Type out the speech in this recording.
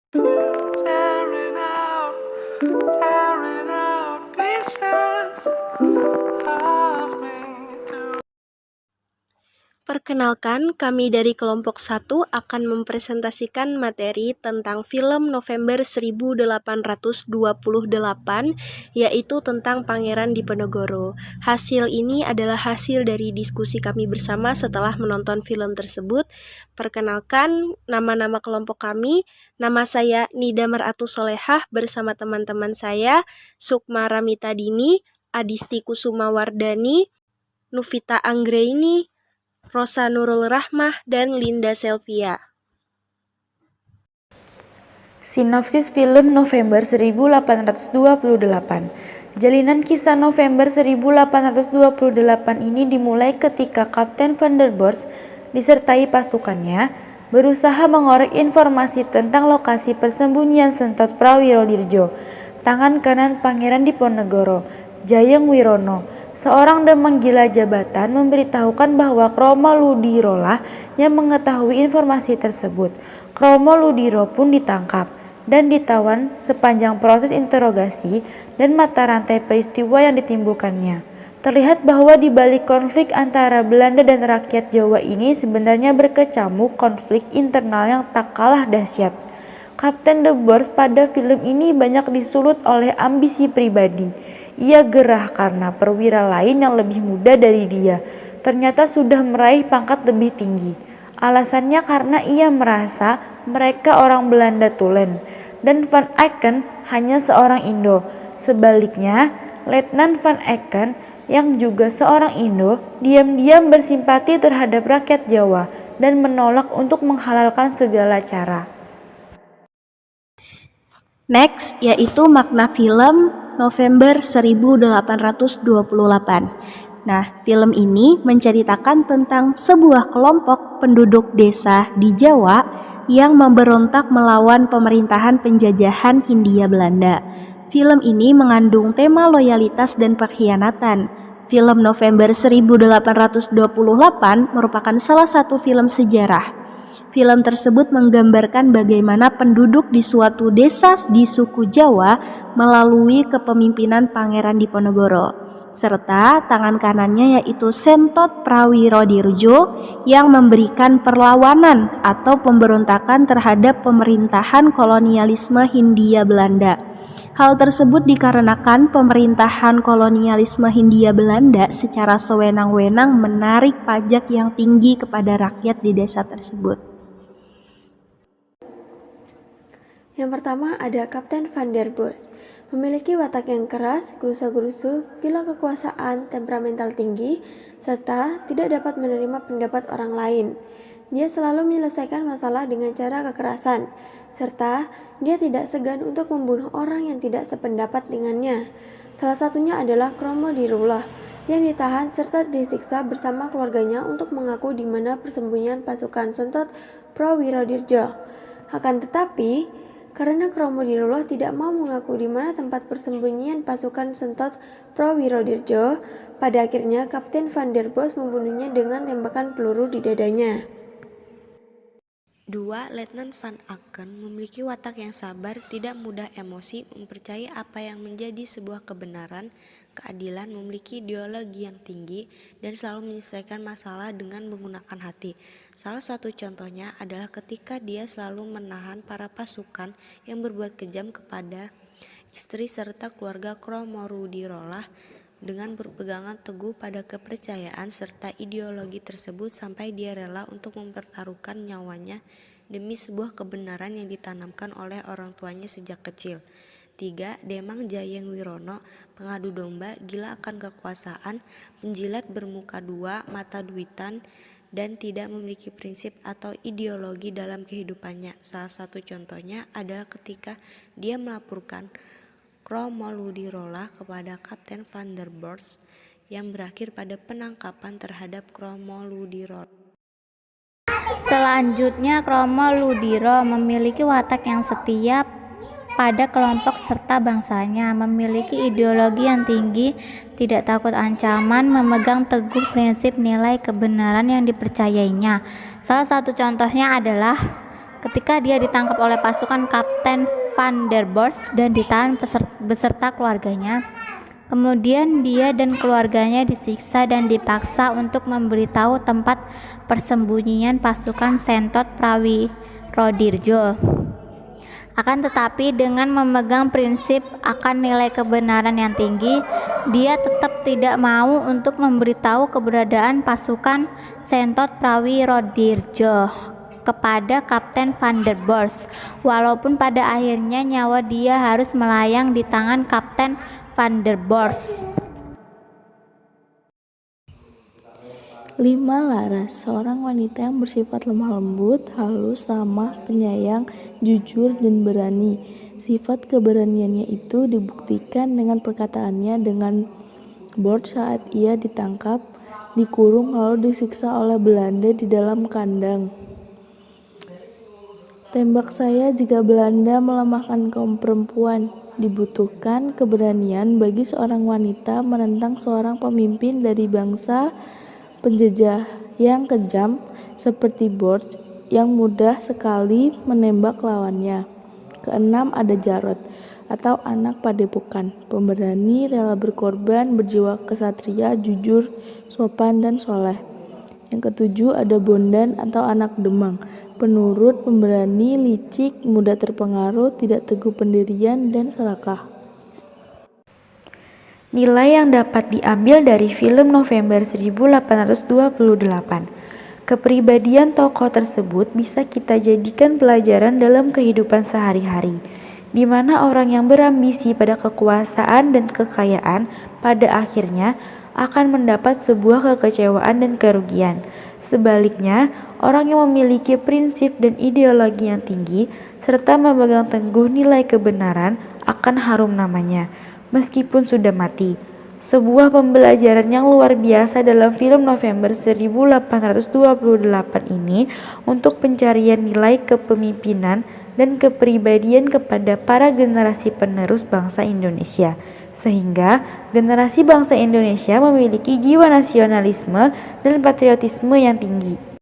Tearing out pieces of me. Perkenalkan, kami dari kelompok 1 akan mempresentasikan materi tentang film November 1828, yaitu tentang Pangeran Diponegoro. Hasil ini adalah hasil dari diskusi kami bersama setelah menonton film tersebut. Perkenalkan, nama-nama kelompok kami. Nama saya Nida Maratu Solehah bersama teman-teman saya, Sukma Ramita Dini, Adisti Kusuma Wardani, Nuvita Anggraini, Rosa Nurul Rahmah, dan Linda Selvia. Sinopsis film November 1828. Jalinan kisah November 1828 ini dimulai ketika Kapten Van der Bos disertai pasukannya berusaha mengorek informasi tentang lokasi persembunyian Sentot Prawirodirjo, tangan kanan Pangeran Diponegoro, Jayeng Wirono. Seorang demang gila jabatan memberitahukan bahwa Kromo Ludiro lah yang mengetahui informasi tersebut. Kromo Ludiro pun ditangkap dan ditawan sepanjang proses interogasi dan mata rantai peristiwa yang ditimbulkannya. Terlihat bahwa di balik konflik antara Belanda dan rakyat Jawa ini sebenarnya berkecamuk konflik internal yang tak kalah dahsyat. Kapten de Bors pada film ini banyak disulut oleh ambisi pribadi. Ia gerah karena perwira lain yang lebih muda dari dia ternyata sudah meraih pangkat lebih tinggi. Alasannya karena ia merasa mereka orang Belanda tulen dan Van Eycken hanya seorang Indo. Sebaliknya, Letnan Van Eycken yang juga seorang Indo diam-diam bersimpati terhadap rakyat Jawa dan menolak untuk menghalalkan segala cara. Next, yaitu makna film November 1828. Nah, film ini menceritakan tentang sebuah kelompok penduduk desa di Jawa yang memberontak melawan pemerintahan penjajahan Hindia Belanda. Film ini mengandung tema loyalitas dan pengkhianatan. Film November 1828 merupakan salah satu film sejarah. Film tersebut menggambarkan bagaimana penduduk di suatu desa di suku Jawa melalui kepemimpinan Pangeran Diponegoro, serta tangan kanannya yaitu Sentot Prawirodirjo yang memberikan perlawanan atau pemberontakan terhadap pemerintahan kolonialisme Hindia Belanda. Hal tersebut dikarenakan pemerintahan kolonialisme Hindia Belanda secara sewenang-wenang menarik pajak yang tinggi kepada rakyat di desa tersebut. Yang pertama ada Kapten Van der Bos. Memiliki watak yang keras, gerusa-gerusu, gila kekuasaan, temperamental tinggi, serta tidak dapat menerima pendapat orang lain. Dia selalu menyelesaikan masalah dengan cara kekerasan, serta dia tidak segan untuk membunuh orang yang tidak sependapat dengannya. Salah satunya adalah Kromo Dirullah yang ditahan serta disiksa bersama keluarganya untuk mengaku di mana persembunyian pasukan Sentot Prawirodirjo. Akan tetapi, karena Kromo Dirullah tidak mau mengaku di mana tempat persembunyian pasukan Sentot Prawirodirjo, pada akhirnya Kapten Van der Bos membunuhnya dengan tembakan peluru di dadanya. 2. Letnan Van Eycken memiliki watak yang sabar, tidak mudah emosi, mempercayai apa yang menjadi sebuah kebenaran, keadilan, memiliki ideologi yang tinggi, dan selalu menyelesaikan masalah dengan menggunakan hati. Salah satu contohnya adalah ketika dia selalu menahan para pasukan yang berbuat kejam kepada istri serta keluarga Kromo Ludiro dengan berpegangan teguh pada kepercayaan serta ideologi tersebut sampai dia rela untuk mempertaruhkan nyawanya demi sebuah kebenaran yang ditanamkan oleh orang tuanya sejak kecil. 3. Demang Jayeng Wirono, pengadu domba, gila akan kekuasaan, penjilat bermuka dua, mata duitan, dan tidak memiliki prinsip atau ideologi dalam kehidupannya. Salah satu contohnya adalah ketika dia melaporkan Kromo Ludiro kepada Kapten Van der Bos yang berakhir pada penangkapan terhadap Kromo Ludiro. Selanjutnya, Kromo Ludiro memiliki watak yang setia pada kelompok serta bangsanya, memiliki ideologi yang tinggi, tidak takut ancaman, memegang teguh prinsip nilai kebenaran yang dipercayainya. Salah satu contohnya adalah ketika dia ditangkap oleh pasukan Kapten Van der Bos dan ditahan beserta keluarganya. Kemudian dia dan keluarganya disiksa dan dipaksa untuk memberitahu tempat persembunyian pasukan Sentot Prawirodirjo. Akan tetapi dengan memegang prinsip akan nilai kebenaran yang tinggi, dia tetap tidak mau untuk memberitahu keberadaan pasukan Sentot Prawirodirjo kepada Kapten Van der Bos, walaupun pada akhirnya nyawa dia harus melayang di tangan Kapten Van der Bos. 5. Laras, seorang wanita yang bersifat lemah lembut, halus, ramah, penyayang, jujur, dan berani. Sifat keberaniannya itu dibuktikan dengan perkataannya dengan Bort saat ia ditangkap, dikurung lalu disiksa oleh Belanda di dalam kandang. Tembak saya jika Belanda melemahkan kaum perempuan. Dibutuhkan keberanian bagi seorang wanita menentang seorang pemimpin dari bangsa penjajah yang kejam seperti Bort yang mudah sekali menembak lawannya. 6. Ada Jarot atau anak padepokan, pemberani, rela berkorban, berjiwa kesatria, jujur, sopan, dan soleh. Yang 7. Ada Bondan atau anak Demang, penurut, pemberani, licik, mudah terpengaruh, tidak teguh pendirian, dan serakah. Nilai yang dapat diambil dari film November 1828. Kepribadian tokoh tersebut bisa kita jadikan pelajaran dalam kehidupan sehari-hari, di mana orang yang berambisi pada kekuasaan dan kekayaan pada akhirnya akan mendapat sebuah kekecewaan dan kerugian. Sebaliknya, orang yang memiliki prinsip dan ideologi yang tinggi serta memegang teguh nilai kebenaran akan harum namanya meskipun sudah mati. Sebuah pembelajaran yang luar biasa dalam film November 1828 ini untuk pencarian nilai kepemimpinan dan kepribadian kepada para generasi penerus bangsa Indonesia, sehingga generasi bangsa Indonesia memiliki jiwa nasionalisme dan patriotisme yang tinggi.